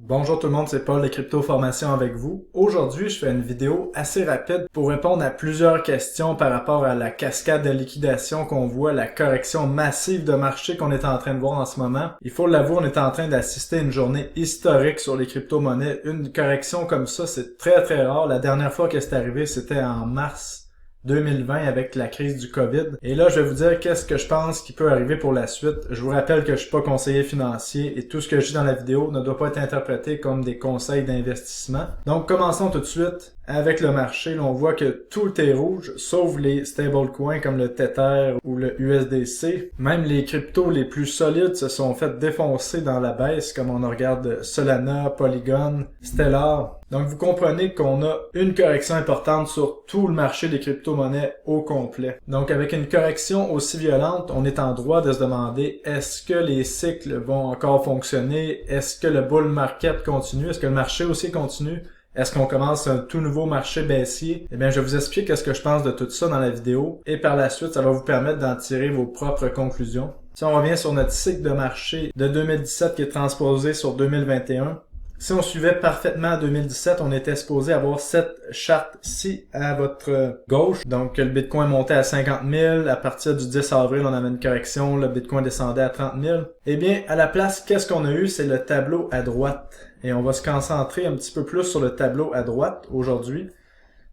Bonjour tout le monde, c'est Paul de Crypto Formation avec vous. Aujourd'hui, je fais une vidéo assez rapide pour répondre à plusieurs questions par rapport à la cascade de liquidation qu'on voit, la correction massive de marché qu'on est en train de voir en ce moment. Il faut l'avouer, on est en train d'assister à une journée historique sur les crypto-monnaies. Une correction comme ça, c'est très rare. La dernière fois que c'est arrivé, c'était en mars 2020 avec la crise du COVID. Et là, je vais vous dire qu'est-ce que je pense qui peut arriver pour la suite. Je vous rappelle que je suis pas conseiller financier et tout ce que je dis dans la vidéo ne doit pas être interprété comme des conseils d'investissement. Donc, commençons tout de suite avec le marché. Là, on voit que tout est rouge, sauf les stablecoins comme le Tether ou le USDC. Même les cryptos les plus solides se sont fait défoncer dans la baisse, comme on regarde Solana, Polygon, Stellar. Donc, vous comprenez qu'on a une correction importante sur tout le marché des crypto-monnaies au complet. Donc, avec une correction aussi violente, on est en droit de se demander est-ce que les cycles vont encore fonctionner? Est-ce que le bull market continue? Est-ce que le marché aussi continue? Est-ce qu'on commence un tout nouveau marché baissier? Eh bien, je vais vous expliquer qu'est-ce que je pense de tout ça dans la vidéo et par la suite, ça va vous permettre d'en tirer vos propres conclusions. Si on revient sur notre cycle de marché de 2017 qui est transposé sur 2021, si on suivait parfaitement 2017, on était supposé avoir cette charte-ci à votre gauche. Donc, le Bitcoin montait à 50 000. À partir du 10 avril, on avait une correction. Le Bitcoin descendait à 30 000. Eh bien, à la place, qu'est-ce qu'on a eu? C'est le tableau à droite. Et on va se concentrer un petit peu plus sur le tableau à droite aujourd'hui.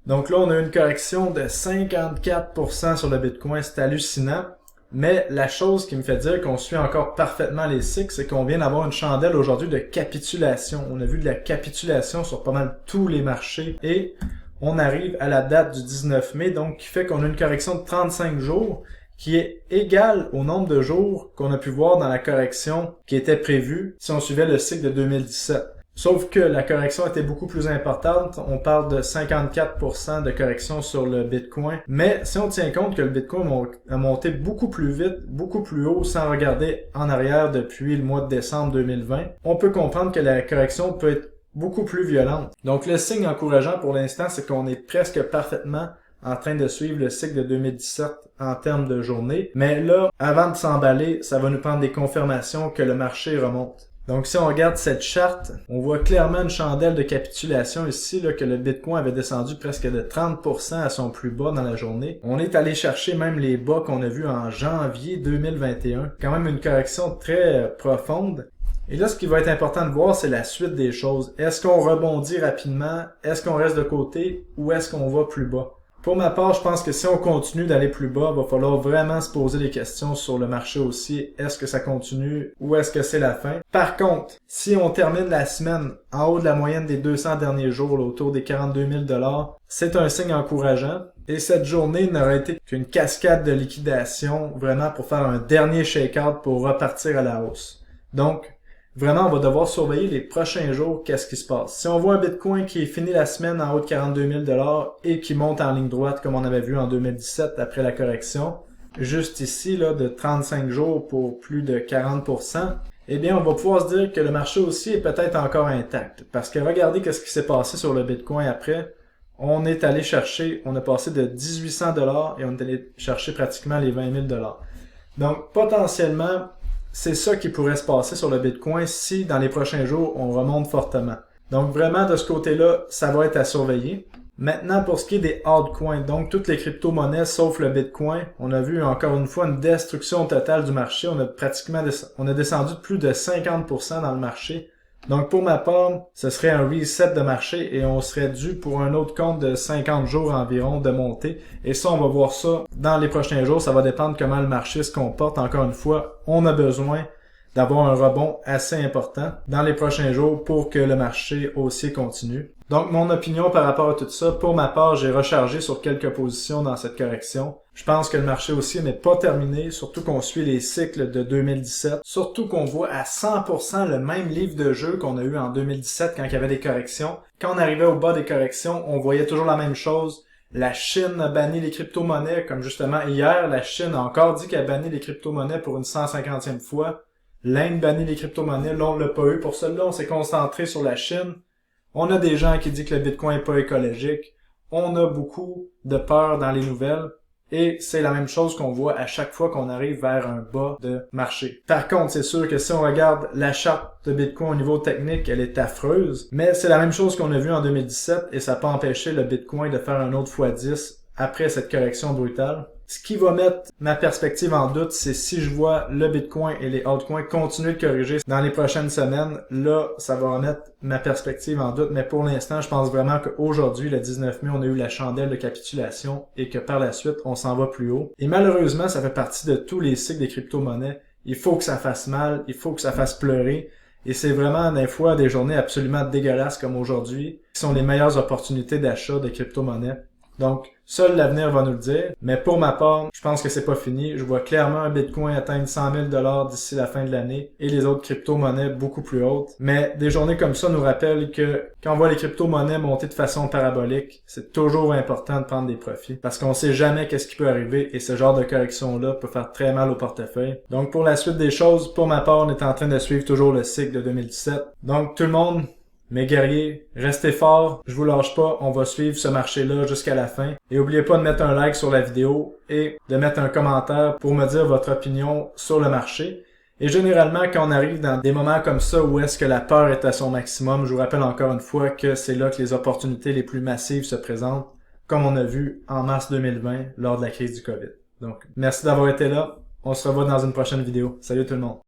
Donc là, on a eu une correction de 54% sur le Bitcoin. C'est hallucinant. Mais la chose qui me fait dire qu'on suit encore parfaitement les cycles, c'est qu'on vient d'avoir une chandelle aujourd'hui de capitulation. On a vu de la capitulation sur pas mal tous les marchés et on arrive à la date du 19 mai, donc qui fait qu'on a une correction de 35 jours qui est égale au nombre de jours qu'on a pu voir dans la correction qui était prévue si on suivait le cycle de 2017. Sauf que la correction était beaucoup plus importante. On parle de 54% de correction sur le Bitcoin. Mais si on tient compte que le Bitcoin a monté beaucoup plus vite, beaucoup plus haut, sans regarder en arrière depuis le mois de décembre 2020, on peut comprendre que la correction peut être beaucoup plus violente. Donc le signe encourageant pour l'instant, c'est qu'on est presque parfaitement en train de suivre le cycle de 2017 en termes de journée. Mais là, avant de s'emballer, ça va nous prendre des confirmations que le marché remonte. Donc si on regarde cette charte, on voit clairement une chandelle de capitulation ici, là, que le Bitcoin avait descendu presque de 30% à son plus bas dans la journée. On est allé chercher même les bas qu'on a vus en janvier 2021. Quand même une correction très profonde. Et là, ce qui va être important de voir, c'est la suite des choses. Est-ce qu'on rebondit rapidement? Est-ce qu'on reste de côté? Ou est-ce qu'on va plus bas? Pour ma part, je pense que si on continue d'aller plus bas, il va falloir vraiment se poser des questions sur le marché aussi. Est-ce que ça continue ou est-ce que c'est la fin? Par contre, si on termine la semaine en haut de la moyenne des 200 derniers jours, là, autour des 42 000 $, c'est un signe encourageant. Et cette journée n'aurait été qu'une cascade de liquidation, vraiment pour faire un dernier shake-out pour repartir à la hausse. Donc, vraiment, on va devoir surveiller les prochains jours qu'est-ce qui se passe. Si on voit un Bitcoin qui est fini la semaine en haut de 42 000 $ et qui monte en ligne droite comme on avait vu en 2017 après la correction, juste ici là de 35 jours pour plus de 40%, eh bien on va pouvoir se dire que le marché aussi est peut-être encore intact. Parce que regardez qu'est-ce qui s'est passé sur le Bitcoin après. On est allé chercher, on a passé de 1800 $ et on est allé chercher pratiquement les 20 000 $. Donc potentiellement, c'est ça qui pourrait se passer sur le Bitcoin si dans les prochains jours, on remonte fortement. Donc vraiment, de ce côté-là, ça va être à surveiller. Maintenant, pour ce qui est des altcoins, donc toutes les crypto-monnaies sauf le Bitcoin, on a vu encore une fois une destruction totale du marché. On a descendu de plus de 50% dans le marché. Donc pour ma part, ce serait un reset de marché et on serait dû pour un autre compte de 50 jours environ de montée. Et ça, on va voir ça dans les prochains jours. Ça va dépendre comment le marché se comporte. Encore une fois, on a besoin d'avoir un rebond assez important dans les prochains jours pour que le marché haussier continue. Donc mon opinion par rapport à tout ça, pour ma part, j'ai rechargé sur quelques positions dans cette correction. Je pense que le marché haussier n'est pas terminé, surtout qu'on suit les cycles de 2017, surtout qu'on voit à 100% le même livre de jeu qu'on a eu en 2017 quand il y avait des corrections. Quand on arrivait au bas des corrections, on voyait toujours la même chose. La Chine a banni les crypto-monnaies, comme justement hier, la Chine a encore dit qu'elle a banni les crypto-monnaies pour une 150e fois. L'Inde bannit les crypto-monnaies, là on l'a pas eu. Pour cela, on s'est concentré sur la Chine. On a des gens qui disent que le Bitcoin n'est pas écologique. On a beaucoup de peur dans les nouvelles. Et c'est la même chose qu'on voit à chaque fois qu'on arrive vers un bas de marché. Par contre, c'est sûr que si on regarde la charte de Bitcoin au niveau technique, elle est affreuse. Mais c'est la même chose qu'on a vu en 2017 et ça n'a pas empêché le Bitcoin de faire un autre x10 après cette correction brutale. Ce qui va mettre ma perspective en doute, c'est si je vois le Bitcoin et les altcoins continuer de corriger dans les prochaines semaines. Là, ça va remettre ma perspective en doute. Mais pour l'instant, je pense vraiment qu'aujourd'hui, le 19 mai, on a eu la chandelle de capitulation et que par la suite, on s'en va plus haut. Et malheureusement, ça fait partie de tous les cycles des crypto-monnaies. Il faut que ça fasse mal, il faut que ça fasse pleurer. Et c'est vraiment des fois des journées absolument dégueulasses comme aujourd'hui qui sont les meilleures opportunités d'achat de crypto-monnaies. Donc, seul l'avenir va nous le dire. Mais pour ma part, je pense que c'est pas fini. Je vois clairement un Bitcoin atteindre 100 000 $ d'ici la fin de l'année et les autres crypto-monnaies beaucoup plus hautes. Mais des journées comme ça nous rappellent que quand on voit les crypto-monnaies monter de façon parabolique, c'est toujours important de prendre des profits parce qu'on sait jamais qu'est-ce qui peut arriver et ce genre de correction-là peut faire très mal au portefeuille. Donc, pour la suite des choses, pour ma part, on est en train de suivre toujours le cycle de 2017. Donc, tout le monde, mes guerriers, restez forts, je vous lâche pas, on va suivre ce marché-là jusqu'à la fin. Et n'oubliez pas de mettre un like sur la vidéo et de mettre un commentaire pour me dire votre opinion sur le marché. Et généralement, quand on arrive dans des moments comme ça où est-ce que la peur est à son maximum, je vous rappelle encore une fois que c'est là que les opportunités les plus massives se présentent, comme on a vu en mars 2020 lors de la crise du COVID. Donc, merci d'avoir été là. On se revoit dans une prochaine vidéo. Salut tout le monde!